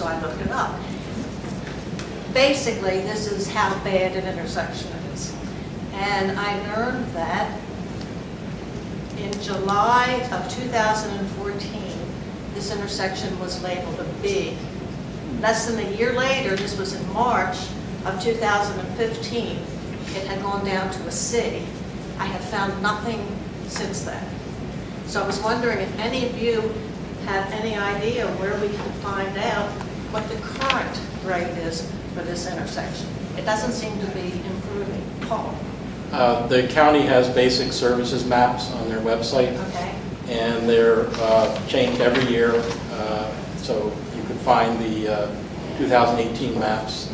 so I looked it up. Basically, this is how bad an intersection is. And I learned that in July of 2014, this intersection was labeled a B. Less than a year later, this was in March of 2015, it had gone down to a C. I have found nothing since then. So I was wondering if any of you have any idea where we can find out what the current grade is for this intersection. It doesn't seem to be improving. Paul? The county has basic services maps on their website, Okay. and they're changed every year. So you can find the 2018 maps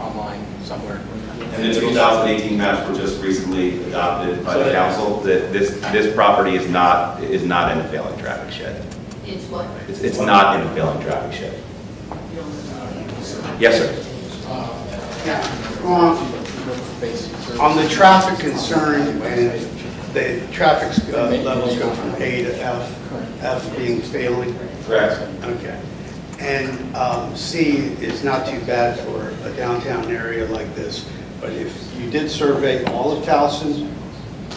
online somewhere. And the 2018 maps were just recently adopted by the council. That this property is not in a failing traffic shed. It's what? It's not in a failing traffic shed. Yes, sir. On the traffic concern, and the traffic levels go from A to F, F being failing. Correct. Okay. And C is not too bad for a downtown area like this, but if you did survey all of Towson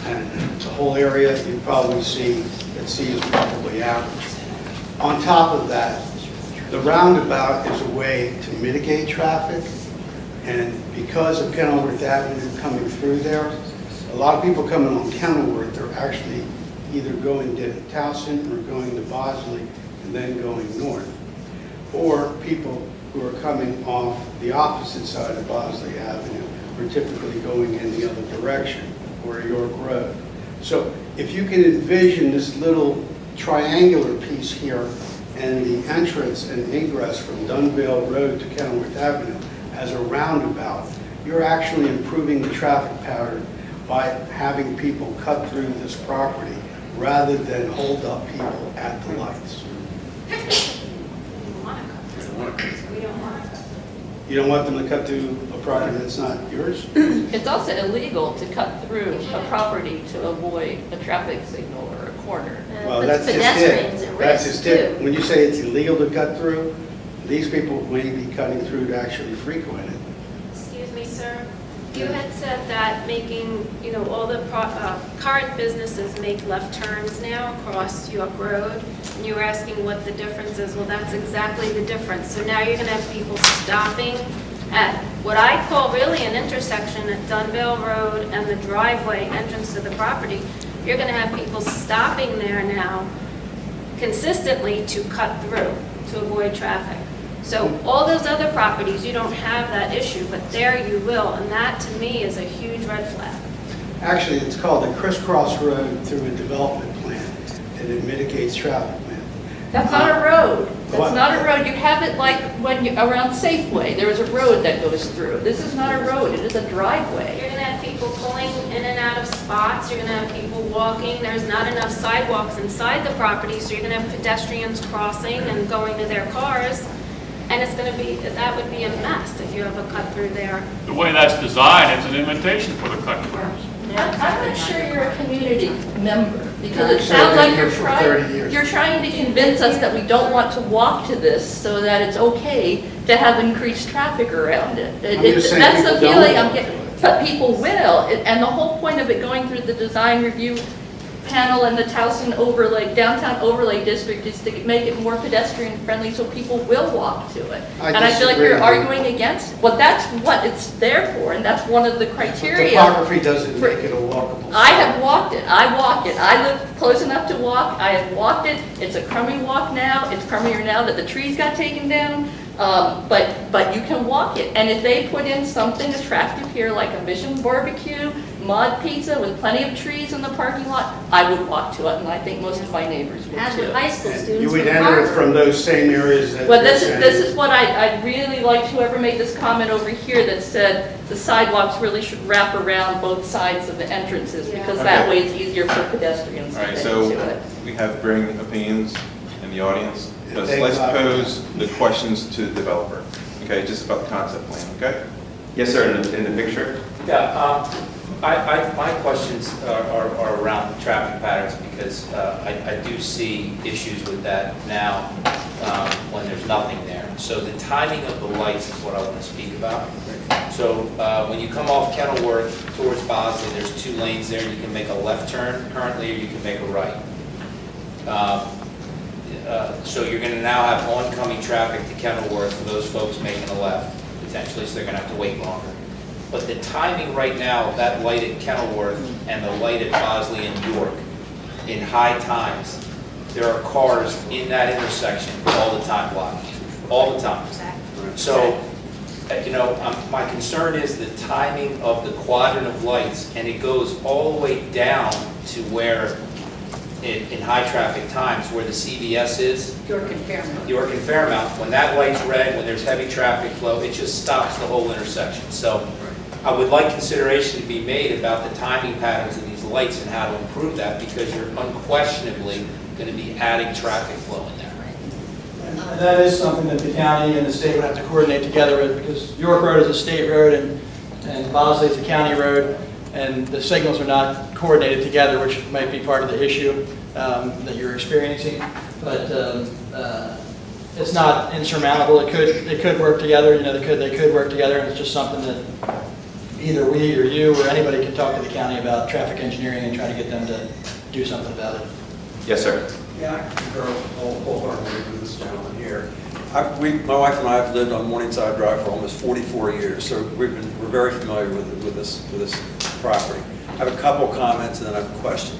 and the whole area, you'd probably see that C is probably average. On top of that, the roundabout is a way to mitigate traffic, and because of Kenilworth Avenue coming through there, a lot of people coming on Kenilworth are actually either going to Towson or going to Bosley and then going north. Or people who are coming off the opposite side of Bosley Avenue are typically going in the other direction, or York Road. So if you can envision this little triangular piece here and the entrance and egress from Dunvale Road to Kenilworth Avenue as a roundabout, you're actually improving the traffic pattern by having people cut through this property rather than hold up people at the lights. You don't want them to cut through a property that's not yours? It's also illegal to cut through a property to avoid a traffic signal or a corner. Well, puts that's just pedestrians it. at That's risk, just it. too. When you say it's illegal to cut through, these people may be cutting through to actually frequent it. Excuse me, sir. You had said that making, all the current businesses make left turns now across York Road, and you were asking what the difference is. Well, that's exactly the difference. So now you're going to have people stopping at what I call really an intersection at Dunvale Road and the driveway entrance to the property. You're going to have people stopping there now consistently to cut through, to avoid traffic. So all those other properties, you don't have that issue, but there you will, and that to me is a huge red flag. Actually, it's called a crisscross road through a development plan, and it mitigates traffic, man. That's not a road. What? That's not a road. You have it like when you, around Safeway, there is a road that goes through. This is not a road, it is a driveway. You're going to have people pulling in and out of spots, you're going to have people walking, there's not enough sidewalks inside the property, so you're going to have pedestrians crossing and going to their cars. And it's going to be, that would be a mess if you have a cut through there. The way that's designed, it's an invitation for the cut throughs. I'm not sure you're a community member, because it sounds like you're trying to convince us that we don't want to walk to this so that it's okay to have increased traffic around it. That's the feeling I'm getting, but people will, and the whole point of it going through the design review panel and the Towson overlay, downtown overlay district is to make it more pedestrian friendly so people will walk to it. And I feel like you're arguing against it. Well, that's what it's there for, and that's one of the criteria. Topography doesn't make it a walkable. I have walked it. I walk it. I live close enough to walk. I have walked it. It's a crummy walk now. It's crummier now that the trees got taken down. But you can walk it. And if they put in something attractive here, like a Mission Barbecue, Mod Pizza with plenty of trees in the parking lot, I would walk to it, and I think most of my neighbors would As too. with high school students. You would from enter it Harvard. from those same areas that. Well, you're this saying. is what I'd really like whoever made this comment over here that said the sidewalks really should wrap around both sides of the entrances, because that way it's easier for pedestrians All to right, get so to it. we have varying opinions in the audience. Yeah, Let's thanks. pose the questions to the developer, okay, just about the concept plan, okay? Yes, sir, in the picture. Yeah, my questions are around the traffic patterns, because I do see issues with that now when there's nothing there. So the timing of the lights is what I want to speak about. So when you come off Kenilworth towards Bosley, there's 2 lanes there. You can make a left turn currently, or you can make a right. So you're going to now have oncoming traffic to Kenilworth for those folks making a left, potentially, so they're going to have to wait longer. But the timing right now, that light at Kenilworth and the light at Bosley and York, in high times, there are cars in that intersection all the time blocking, all the time. So, you know, my concern is the timing of the quadrant of lights, and it goes all the way down to where, in high traffic times, where the CVS is. York and Fairmount. York and Fairmount, when that light's red, when there's heavy traffic flow, it just stops the whole intersection. So I would like consideration to be made about the timing patterns of these lights and how to improve that, because you're unquestionably going to be adding traffic flow in there. And that is something that the county and the state would have to coordinate together with, because York Road is a state road and Bosley is a county road, and the signals are not coordinated together, which might be part of the issue that you're experiencing. But it's not insurmountable. It could work together. You know, they could work together, and it's just something that either we or you or anybody can talk to the county about traffic engineering and try to get them to do something about it. Yes, sir. Yeah, I concur wholeheartedly with this gentleman here. My wife and I have lived on Morningside Drive for almost 44 years, so we're very familiar with this property. I have a couple comments and then I have a question.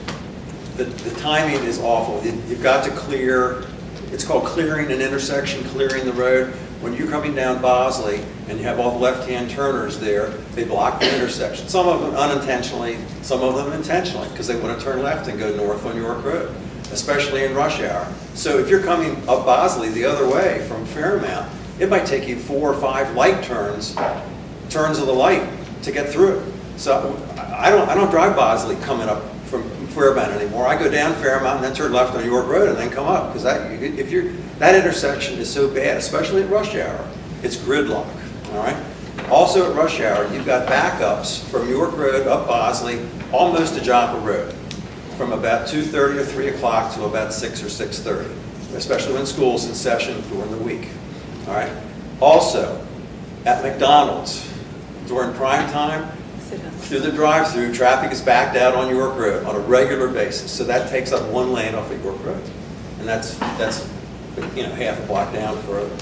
The timing is awful. You've got to clear. It's called clearing an intersection, clearing the road. When you're coming down Bosley and you have all the left-hand turners there, they block the intersection. Some of them unintentionally, some of them intentionally, because they want to turn left and go north on York Road, especially in rush hour. So if you're coming up Bosley the other way from Fairmount, it might take you 4 or 5 light turns of the light to get through. So I don't drive Bosley coming up from Fairmount anymore. I go down Fairmount and then turn left on York Road and then come up, because that intersection is so bad, especially at rush hour. It's gridlock. All right. Also at rush hour, you've got backups from York Road up Bosley, almost to Joppa Road, from about 2:30 or 3 o'clock to about 6 or 6:30, especially when school's in session during the week. All right. Also, at McDonald's during prime time, through the drive-through, traffic is backed out on York Road on a regular basis. So that takes up 1 lane off of York Road, and that's half a block down further.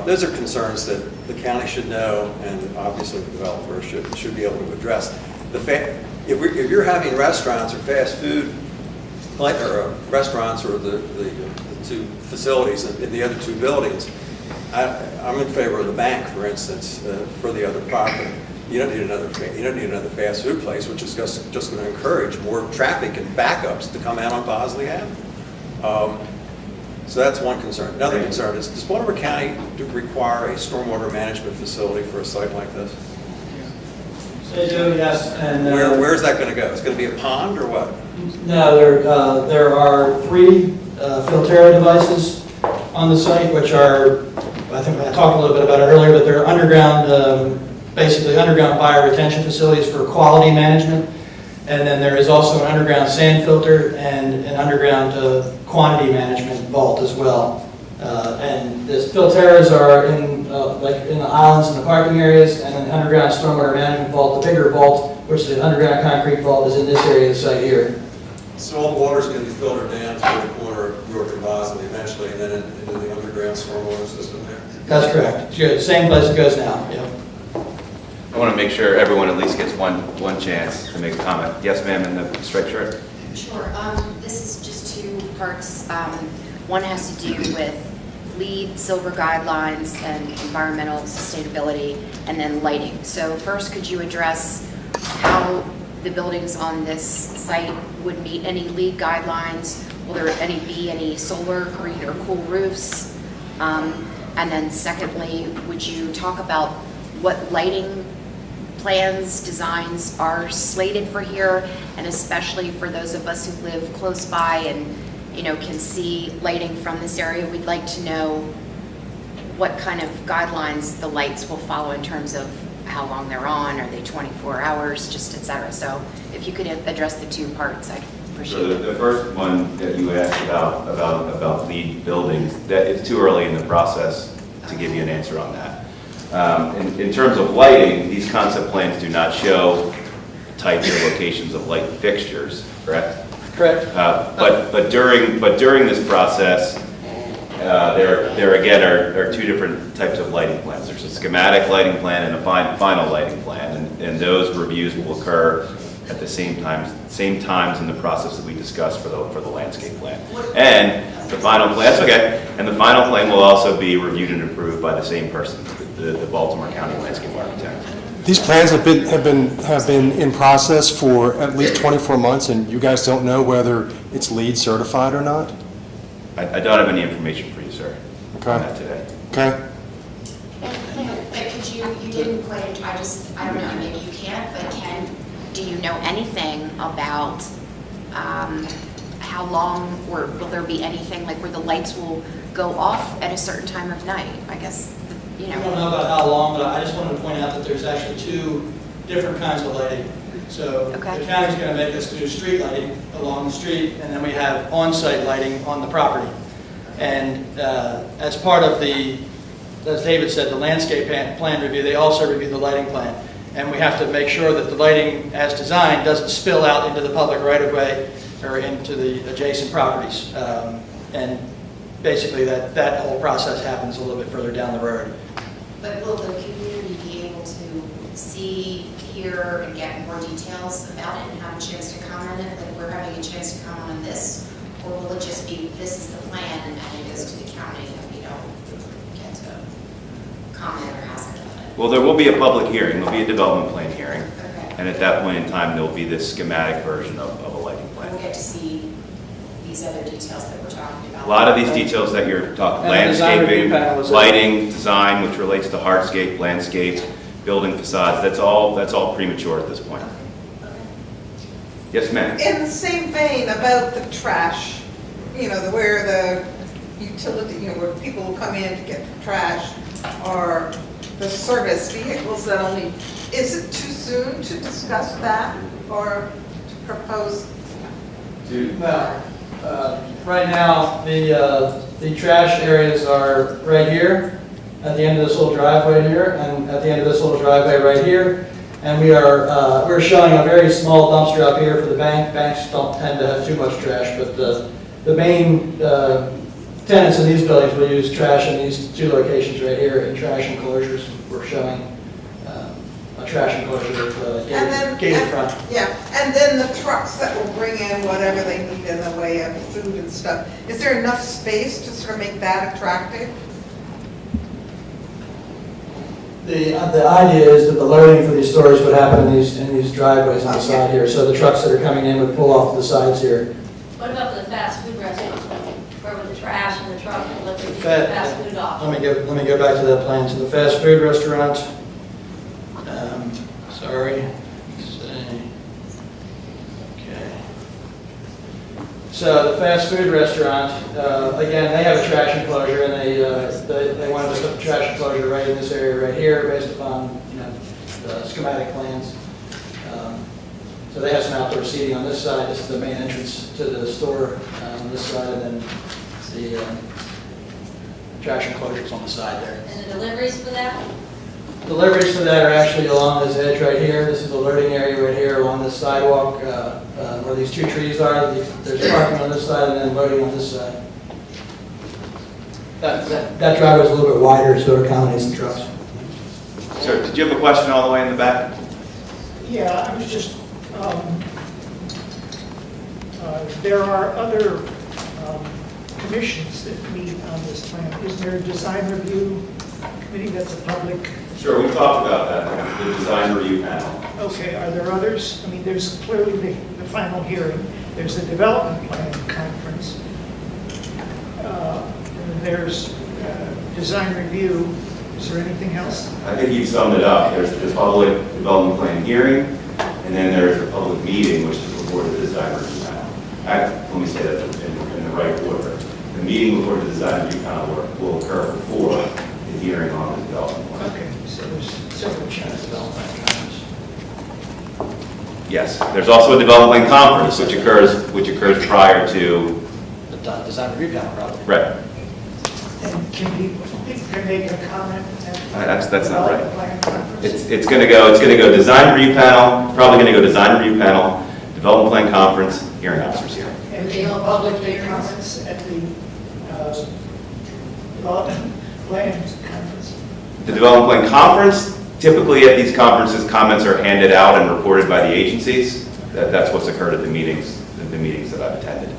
Those are concerns that the county should know, and obviously the developer should be able to address. If you're having restaurants or fast food, restaurants or the 2 facilities in the other 2 buildings, I'm in favor of the bank, for instance, for the other property. You don't need another fast food place, which is just going to encourage more traffic and backups to come out on Bosley Avenue. So that's one concern. Another concern is, does Baltimore County require a stormwater management facility for a site like this? They do, yes. And where's that going to go? It's going to be a pond or what? No, there are 3 Filterra devices on the site, which are, I think I talked a little bit about it earlier, but they're underground, basically underground bioretention facilities for quality management. And then there is also an underground sand filter and an underground quantity management vault as well. And the Filterras are in the islands and the parking areas, and then the underground stormwater management vault, the bigger vault, which is an underground concrete vault, is in this area of the site here. So all the water is going to be filtered down through the corner of York and Bosley eventually, and then into the underground stormwater system there? That's correct. Good. Same place it goes now. Yep. I want to make sure everyone at least gets one chance to make a comment. Yes, ma'am, in the striped shirt. Sure. This is just 2 parts. One has to do with LEED silver guidelines and environmental sustainability, and then lighting. So first, could you address how the buildings on this site would meet any LEED guidelines? Will there be any solar, green, or cool roofs? And then secondly, would you talk about what lighting plans, designs are slated for here, and especially for those of us who live close by and can see lighting from this area? We'd like to know what kind of guidelines the lights will follow in terms of how long they're on. Are they 24 hours, just et cetera? So if you could address the 2 parts, I'd appreciate it. So the first one that you asked about LEED buildings, that is too early in the process to give you an answer on that. In terms of lighting, these concept plans do not show types or locations of light fixtures, correct? Correct. But during this process, there again are two different types of lighting plans. There's a schematic lighting plan and a final lighting plan, and those reviews will occur at the same times in the process that we discussed for the landscape plan. And the final plan, that's okay, and the final plan will also be reviewed and approved by the same person, the Baltimore County landscape architect. These plans have been in process for at least 24 months, and you guys don't know whether it's LEED certified or not? I don't have any information for you, sir, Okay. on that today. Okay. But could you didn't put it, I don't know, maybe you can't, but do you know anything about how long, or will there be anything like where the lights will go off at a certain time of night? I guess, you I don't know. know about how long, but I just wanted to point out that there's actually two different kinds of lighting. So Okay. the county's going to make us do street lighting along the street, and then we have on-site lighting on the property. And as part of the, as David said, the landscape plan review, they also review the lighting plan. And we have to make sure that the lighting as designed doesn't spill out into the public right-of-way or into the adjacent properties. And basically that whole process happens a little bit further down the road. But will the community be able to see, hear, and get more details about it and have a chance to comment on it? Like we're having a chance to comment on this? Or will it just be, this is the plan and it goes to the county and we don't get to comment or ask about it? Well, there will be a public hearing, there'll be a development plan hearing, Okay. and at that point in time, there'll be this schematic version of a lighting We'll plan. get to see these other details that we're talking about. A lot of these details that you're talking, And the design review landscaping, panel is- lighting, design, which relates to hardscape, landscape, building facades, that's all premature at this point. Yes, ma'am? In the same vein about the trash, where the utility, where people will come in to get the trash, or the service vehicles that only, is it too soon to discuss that or to propose? Well, right now, the trash areas are right here, at the end of this little driveway here, and at the end of this little driveway right here. And we're showing a very small dumpster up here for the bank. Banks don't tend to have too much trash, but the main tenants in these buildings will use trash in these two locations right here, in trash enclosures. We're showing a trash enclosure with gated front. Yeah, and then the trucks that will bring in whatever they need in the way of food and stuff. Is there enough space to sort of make that attractive? The idea is that the loading for these stores would happen in these driveways on the side here. So the trucks that are coming in would pull off to the sides here. What about the fast food restaurants, where with the trash and the truck and let the Fat- fast food off? Let me go back to that plan. So the fast food restaurant, sorry. Okay. So the fast food restaurant, again, they have a trash enclosure, and they wanted to put the trash enclosure right in this area right here, based upon the schematic plans. So they have some outdoor seating on this side. This is the main entrance to the store on this side, and then the trash enclosures on the side there. And the deliveries for that? Deliveries for that are actually along this edge right here. This is the loading area right here along this sidewalk where these two trees are. There's parking on this side and then loading on this side. That driveway is a little bit wider, so it accommodates the trucks. Sir, did you have a question all the way in the back? Yeah, I was just, there are other commissions that meet on this plan. Isn't there a design review committee that's a public? Sure, we talked about that, the design review panel. Okay, are there others? I mean, there's clearly the final hearing. There's the development plan conference. And there's design review. Is there anything else? I think you've summed it up. There's the public development plan hearing, and then there's a public meeting, which is before the design review panel. Let me say that in the right order. The meeting before the design review panel will occur before the hearing on the development plan. Okay, so there's several chances. Development conference. Yes, there's also a development conference, which occurs prior to. The design review panel, probably. Right. And Can people make a comment? That's not right. Plan conference? It's going to go design review panel, probably going to go design review panel, development plan conference, hearing officers here. And can public make comments at the development plan conference? The development plan conference, typically at these conferences, comments are handed out and reported by the agencies. That's what's occurred at the meetings that I've attended.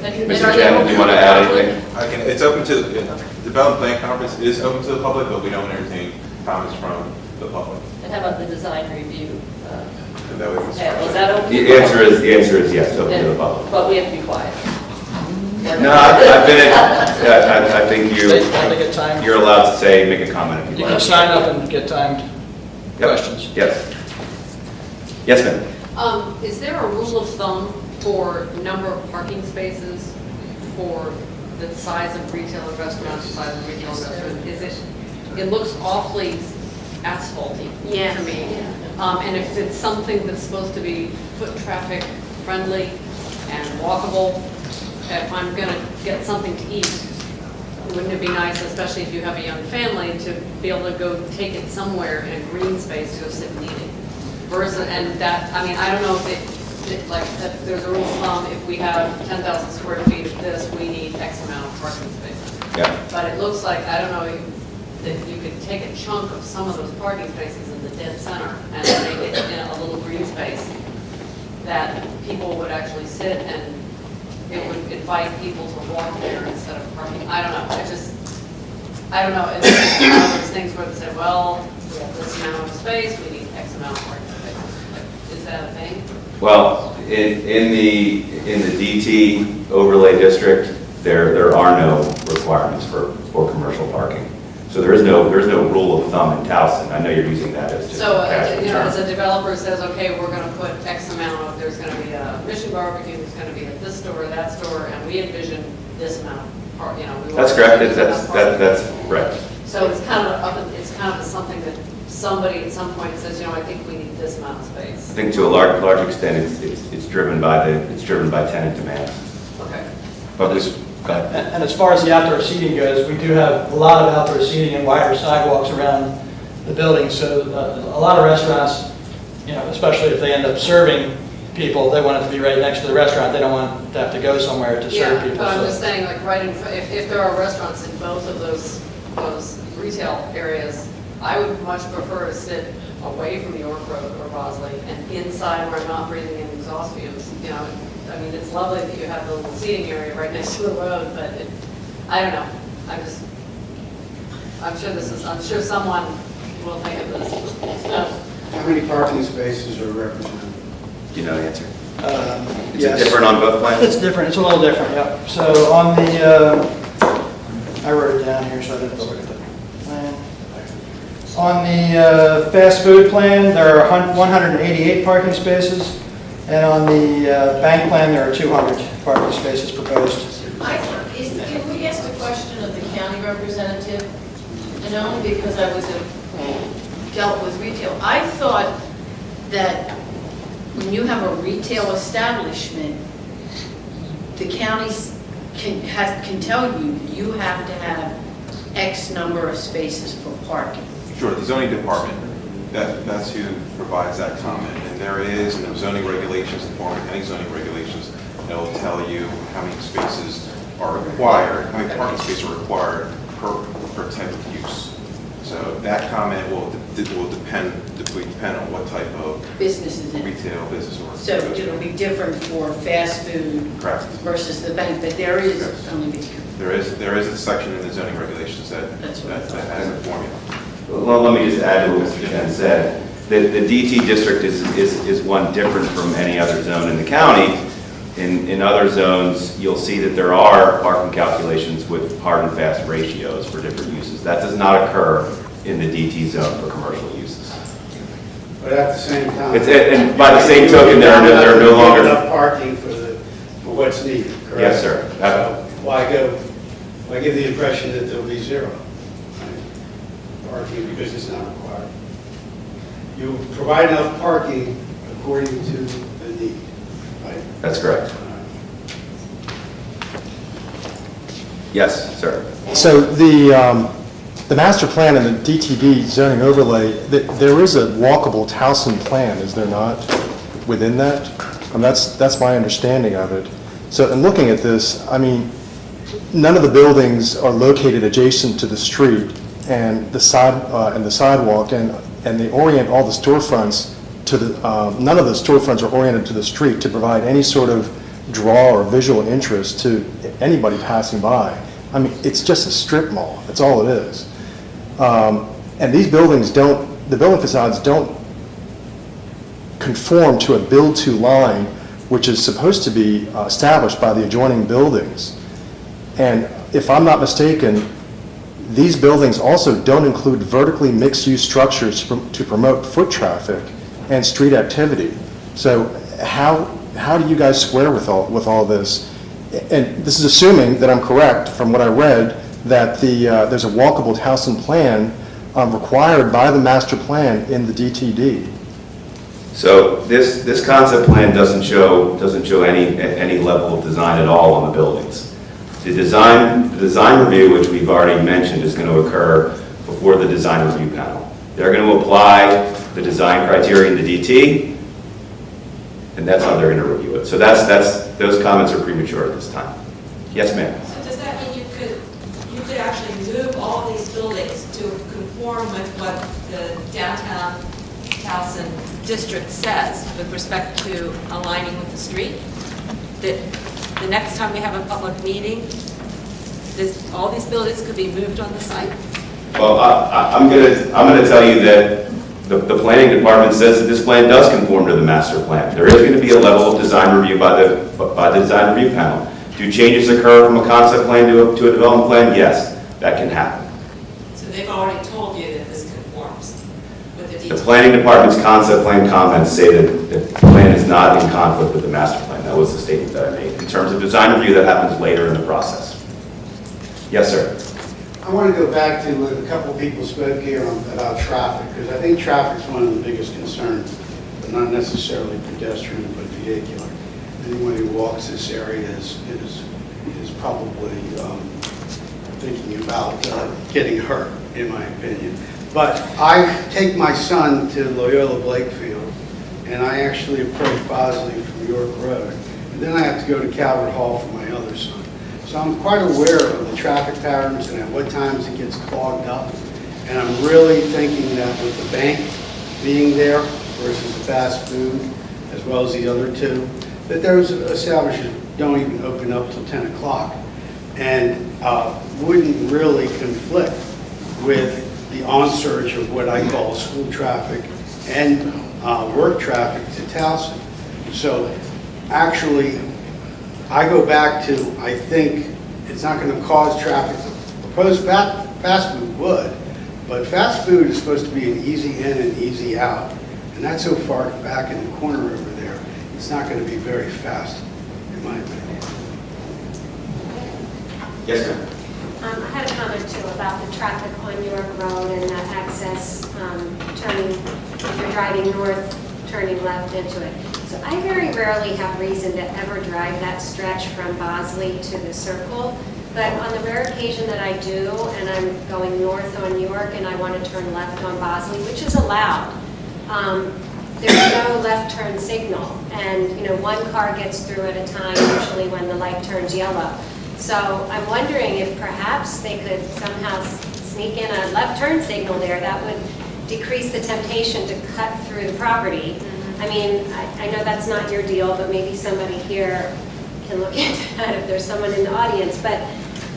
Mr. Chen, do you want to add anything? It's open to, the development plan conference is open to the public, but we don't entertain comments from the public. And how about the design review? And that way we Yeah, is that open? The answer is yes, open to the public. But we have to be quiet. No, I've been I think They get timed. you're allowed to say, make a comment if You you can like. sign up and get timed Yep. questions. Yes. Yes, ma'am. Is there a rule of thumb for number of parking spaces for the size of retail and restaurants, the size of retail and restaurant? It looks awfully asphalty Yeah. to me. And if it's something that's supposed to be foot traffic friendly and walkable, if I'm gonna get something to eat, wouldn't it be nice, especially if you have a young family, to be able to go take it somewhere in a green space to go sit and eat it? Versus, and that, I mean, I don't know if like, that there's a rule of thumb, if we have 10,000 square feet of this, we need X amount of parking spaces. Yeah. But it looks like, I don't know, that you could take a chunk of some of those parking spaces in the dead center and make it in a little green space that people would actually sit, and it would invite people to walk there instead of parking. I don't know, I don't know. It's one of those things where they say, well, we have this amount of space, we need X amount of parking space. Is that a thing? Well, in the DT overlay district, there are no requirements for commercial parking. So there's no rule of thumb in Towson. I know you're using that as just So, a casual you know, term. as a developer says, okay, we're gonna put X amount of, there's gonna be a Mission Barbecue, there's gonna be at this store, that store, and we envision this amount, or, you know. we That's want correct. this amount of parking. That's right. So it's kind of something that somebody at some point says, you know, I think we need this amount of space. I think to a large extent, it's driven by tenant demand. Okay. But this, go ahead. And as far as the outdoor seating goes, we do have a lot of outdoor seating and wider sidewalks around the building. So a lot of restaurants, you know, especially if they end up serving people, they want it to be right next to the restaurant. They don't want to have to go somewhere to serve Yeah, people. but I'm So- just saying, like, right in, if there are restaurants in both of those retail areas, I would much prefer to sit away from York Road or Bosley and inside where I'm not breathing in exhaust fumes. You know, I mean, it's lovely that you have the little seating area right next to the road, but I don't know. I'm sure someone will think of this. How many parking spaces are represented? Do you know the answer? Is Yes. it different on both plans? It's different, it's a little different, yeah. So on the, I wrote it down here, so I didn't look at the plan. On the fast food plan, there are 188 parking spaces, and on the bank plan, there are 200 parking spaces proposed. Can we ask a question of the county representative? And only because I was dealt with retail. I thought that when you have a retail establishment, the counties can tell you, you have to have X number of spaces for parking. Sure, the zoning department, that's who provides that comment. And there is, in the zoning regulations, the Department of County zoning regulations, it'll tell you how many spaces are required, how many parking spaces are required per type of use. So that comment will depend on what type of Businesses in it. retail business or. So it'll be different for fast food Correct. versus the bank, but there is Yes. only. There is a section in the zoning regulations that has a formula. Well, let me just add to what Mr. Chen said. The DT district is one different from any other zone in the county. In other zones, you'll see that there are parking calculations with hard and fast ratios for different uses. That does not occur in the DT zone for commercial uses. But at the same time. And by the same token, there are no longer. Enough parking for what's needed, correct? Yes, sir. So why give the impression that there'll be zero parking because it's not required? You provide enough parking according to the need, right? That's correct. Yes, sir. So the master plan and the DTD zoning overlay, there is a walkable Towson plan, is there not, within that? That's my understanding of it. So in looking at this, I mean, none of the buildings are located adjacent to the street and the sidewalk, and they orient all the storefronts to the, none of the storefronts are oriented to the street to provide any sort of draw or visual interest to anybody passing by. I mean, it's just a strip mall, that's all it is. And these buildings don't, the building facades don't conform to a build-to line, which is supposed to be established by the adjoining buildings. And if I'm not mistaken, these buildings also don't include vertically mixed-use structures to promote foot traffic and street activity. So how do you guys square with all this? And this is assuming that I'm correct from what I read, that there's a walkable Towson plan required by the master plan in the DTD. So this concept plan doesn't show any level of design at all on the buildings. The design review, which we've already mentioned, is going to occur before the design review panel. They're going to apply the design criteria in the DT, and that's how they're going to review it. So those comments are premature at this time. Yes, ma'am. So does that mean you could actually move all of these buildings to conform with what the downtown Towson district says with respect to aligning with the street? That the next time we have a public meeting, all these buildings could be moved on the site? Well, I'm going to tell you that the planning department says that this plan does conform to the master plan. There is going to be a level of design review by the design review panel. Do changes occur from a concept plan to a development plan? Yes, that can happen. So they've already told you that this conforms with the The details? planning department's concept plan comments say that the plan is not in conflict with the master plan. That was the statement that I made. In terms of design review, that happens later in the process. Yes, sir. I want to go back to what a couple of people spoke here about traffic, because I think traffic is one of the biggest concerns, but not necessarily pedestrian, but vehicular. Anyone who walks this area is probably thinking about getting hurt, in my opinion. But I take my son to Loyola Blakefield, and I actually approach Bosley from York Road. And then I have to go to Calvert Hall for my other son. So I'm quite aware of the traffic patterns and at what times it gets clogged up. And I'm really thinking that with the bank being there versus the fast food, as well as the other two, that those establishments don't even open up till 10 o'clock and wouldn't really conflict with the on-surge of what I call school traffic and work traffic to Towson. So actually, I go back to, I think it's not going to cause traffic. Proposed fast food would, but fast food is supposed to be an easy in and easy out. And that's so far back in the corner over there, it's not going to be very fast, in my opinion. Yes, ma'am. I had a comment too about the traffic on York Road and that access turning, if you're driving north, turning left into it. So I very rarely have reason to ever drive that stretch from Bosley to the Circle, but on the rare occasion that I do, and I'm going north on York and I want to turn left on Bosley, which is allowed, there's no left turn signal, and one car gets through at a time usually when the light turns yellow. So I'm wondering if perhaps they could somehow sneak in a left turn signal there that would decrease the temptation to cut through the property. I mean, I know that's not your deal, but maybe somebody here can look into that if there's someone in the audience. But,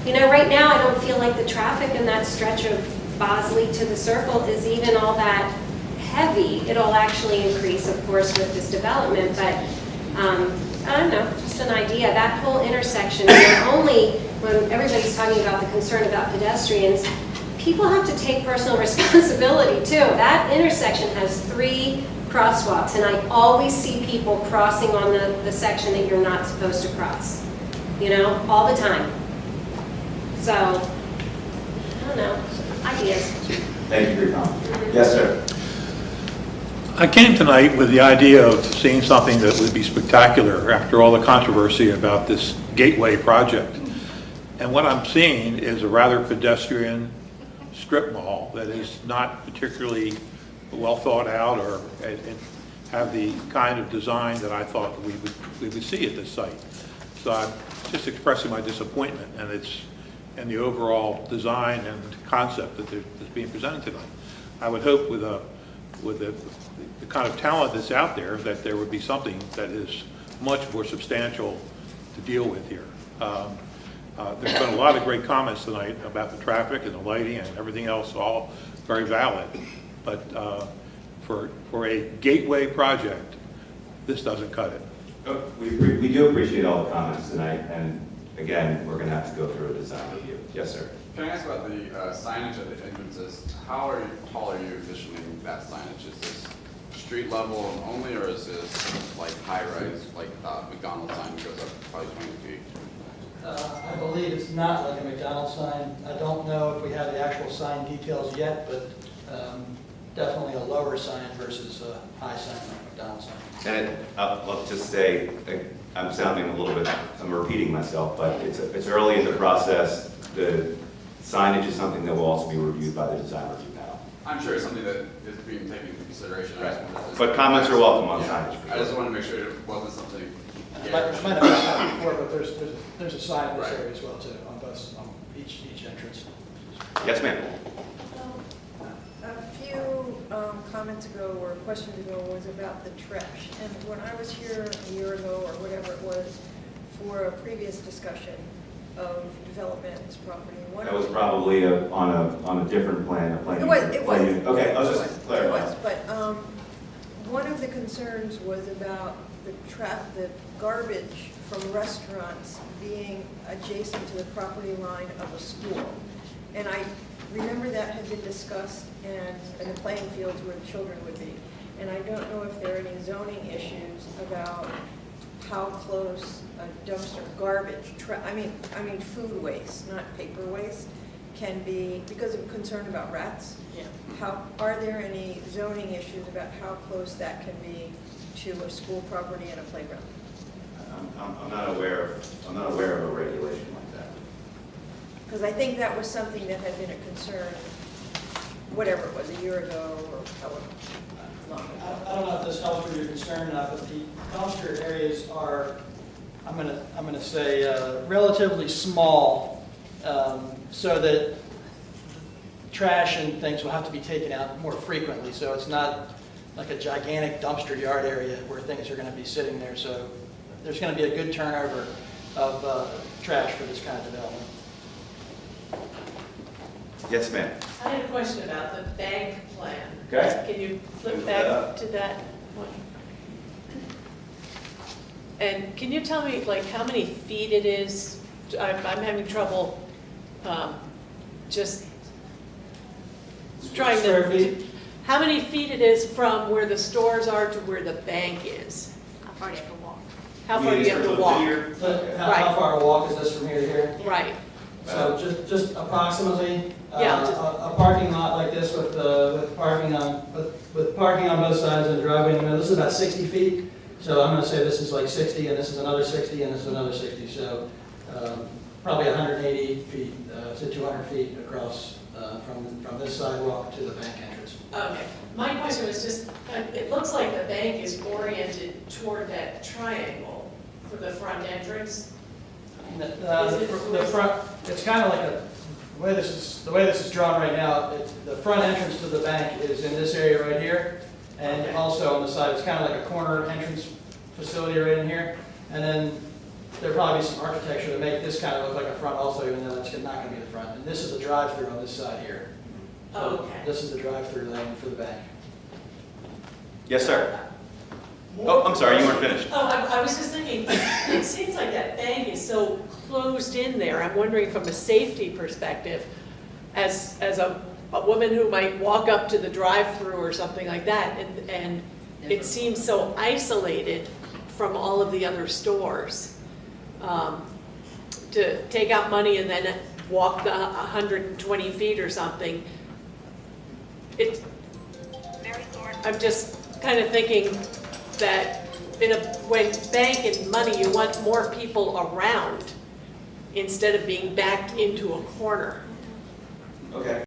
right now I don't feel like the traffic in that stretch of Bosley to the Circle is even all that heavy. It'll actually increase, of course, with this development, but I don't know, just an idea. That whole intersection, only when everybody's talking about the concern about pedestrians, people have to take personal responsibility too. That intersection has 3 crosswalks, and I always see people crossing on the section that you're not supposed to cross, all the time. So, I don't know, ideas. Thank you for your comment. Yes, sir. I came tonight with the idea of seeing something that would be spectacular after all the controversy about this Gateway project. And what I'm seeing is a rather pedestrian strip mall that is not particularly well thought out or and have the kind of design that I thought we would see at this site. So I'm just expressing my disappointment and the overall design and concept that's being presented tonight. I would hope with the kind of talent that's out there that there would be something that is much more substantial to deal with here. There's been a lot of great comments tonight about the traffic and the lighting and everything else, all very valid. But for a gateway project, this doesn't cut it. We do appreciate all the comments tonight, and again, we're going to have to go through a design review. Yes, sir. Can I ask about the signage at the entrances? How tall are you envisioning that signage? Is this street level only, or is this like high-rise, like McDonald's sign that goes up probably 20 feet? I believe it's not like a McDonald's sign. I don't know if we have the actual sign details yet, but definitely a lower sign versus a high sign like McDonald's sign. And I'll just say, I'm sounding a little bit, I'm repeating myself, but it's early in the process. The signage is something that will also be reviewed by the design review panel. I'm sure it's something that is being taken into consideration. Right. But comments are welcome on signage. I just want to make sure it wasn't something. I might have mentioned that before, but there's a sign in this area as well too, on each entrance. Yes, ma'am. A few comments ago or questions ago was about the trash. And when I was here a year ago or whatever it was for a previous discussion of development of this property. That was probably on a different plan, a plan. It was. Okay, I'll just clarify. It was, but one of the concerns was about the garbage from restaurants being adjacent to the property line of a school. And I remember that had been discussed in the playing fields where the children would be. And I don't know if there are any zoning issues about how close a dumpster garbage, I mean food waste, not paper waste, can be, because of concern about rats. Yeah. Are there any zoning issues about how close that can be to a school property and a playground? I'm not aware of a regulation like that. Because I think that was something that had been a concern, whatever it was, a year ago or however long ago. I don't know if this helps with your concern or not, but the dumpster areas are, I'm gonna say, relatively small, so that trash and things will have to be taken out more frequently. So it's not like a gigantic dumpster yard area where things are going to be sitting there. So there's going to be a good turnover of trash for this kind of development. Yes, ma'am. I had a question about the bank plan. Okay. Can you flip back to that one? And can you tell me, like, how many feet it is? I'm having trouble just trying to... How many feet it is from where the stores are to where the bank is? How far do you have to walk? How far do you have to walk? How far a walk is this from here to here? Right. So just approximately, Yeah, a parking lot like this with parking on both sides and the driveway in the middle, this is about 60 feet. So I'm going to say this is like 60, and this is another 60, and this is another 60. So probably 180 feet to 200 feet across from this sidewalk to the bank entrance. Okay. My question was just, it looks like the bank is oriented toward that triangle for the front entrance. The front, it's kind of like the way this is drawn right now. The front entrance to the bank is in this area right here, and also on the side, it's kind of like a corner entrance facility right in here. And then there'll probably be some architecture to make this kind of look like a front also, even though that's not going to be the front. And this is a drive-through on this side here. So Okay. this is the drive-through lane for the bank. Yes, sir. Oh, I'm sorry, you weren't finished. Oh, I was just thinking, it seems like that bank is so closed in there. I'm wondering from a safety perspective, as a woman who might walk up to the drive-through or something like that, and it seems so isolated from all of the other stores. To take out money and then walk the 120 feet or something, I'm just kind of thinking that when banking money, you want more people around instead of being backed into a corner. Okay.